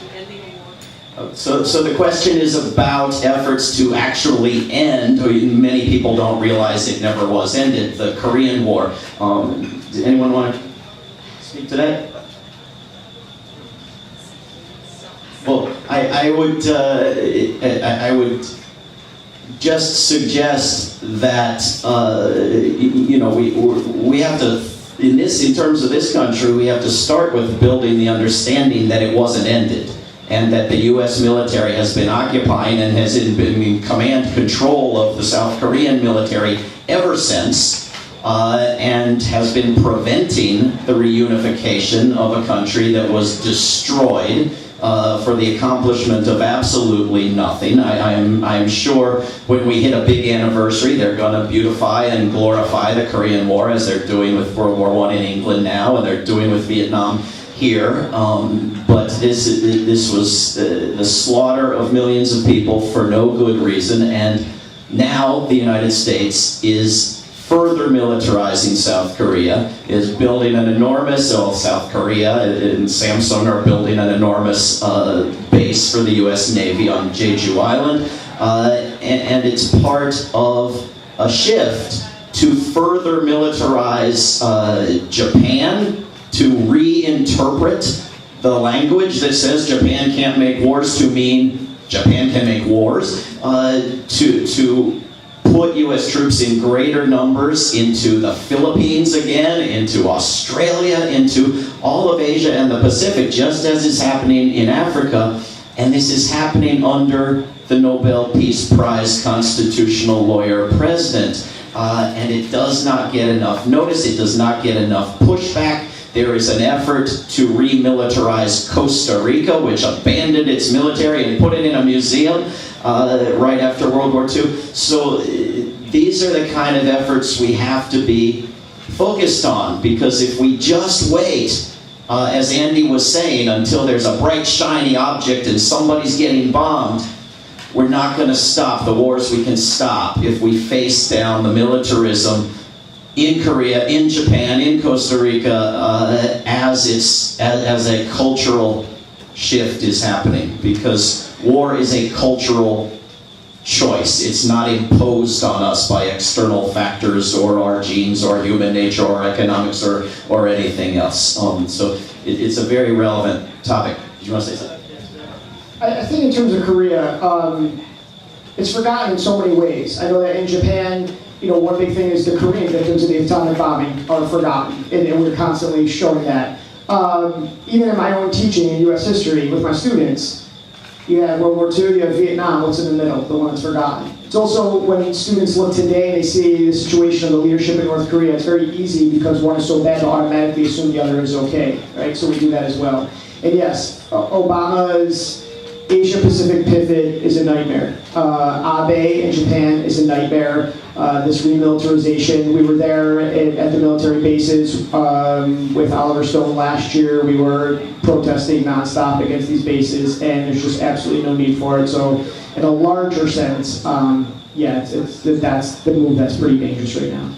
to ending a war? So the question is about efforts to actually end, or many people don't realize it never was ended, the Korean War. Does anyone want to speak to that? Well, I would just suggest that we have to, in terms of this country, we have to start with building the understanding that it wasn't ended, and that the U.S. military has been occupying and has been in command control of the South Korean military ever since, and has been preventing the reunification of a country that was destroyed for the accomplishment of absolutely nothing. I'm sure when we hit a big anniversary, they're going to beautify and glorify the Korean War, as they're doing with World War I in England now, and they're doing with Vietnam here. But this was the slaughter of millions of people for no good reason, and now the United States is further militarizing South Korea, is building an enormous, South Korea and Samsung are building an enormous base for the U.S. Navy on Jeju Island, and it's part of a shift to further militarize Japan, to reinterpret the language that says Japan can't make wars to mean Japan can make wars, to put U.S. troops in greater numbers into the Philippines again, into Australia, into all of Asia and the Pacific, just as is happening in Africa. And this is happening under the Nobel Peace Prize constitutional lawyer president. And it does not get enough notice, it does not get enough pushback. There is an effort to remilitarize Costa Rica, which abandoned its military and put it in a museum right after World War II. So these are the kind of efforts we have to be focused on, because if we just wait, as Andy was saying, until there's a bright shiny object and somebody's getting bombed, we're not going to stop the wars we can stop if we face down the militarism in Korea, in Japan, in Costa Rica, as a cultural shift is happening, because war is a cultural choice. It's not imposed on us by external factors or our genes or human nature or economics or anything else. So it's a very relevant topic. Did you want to say something? I think in terms of Korea, it's forgotten in so many ways. I know that in Japan, one big thing is the Korean victims of the atomic bombing are forgotten, and we're constantly showing that. Even in my own teaching in U.S. history with my students, you have World War II, you have Vietnam, what's in the middle, the one that's forgotten. It's also, when students look today and they see the situation of the leadership in North Korea, it's very easy, because one is so bad to automatically assume the other is okay, right? So we do that as well. And yes, Obama's Asia-Pacific pivot is a nightmare. Abe in Japan is a nightmare. This remilitarization, we were there at the military bases with Oliver Stone last year. We were protesting nonstop against these bases, and there's just absolutely no need for it. So in a larger sense, that's the move that's pretty dangerous right now.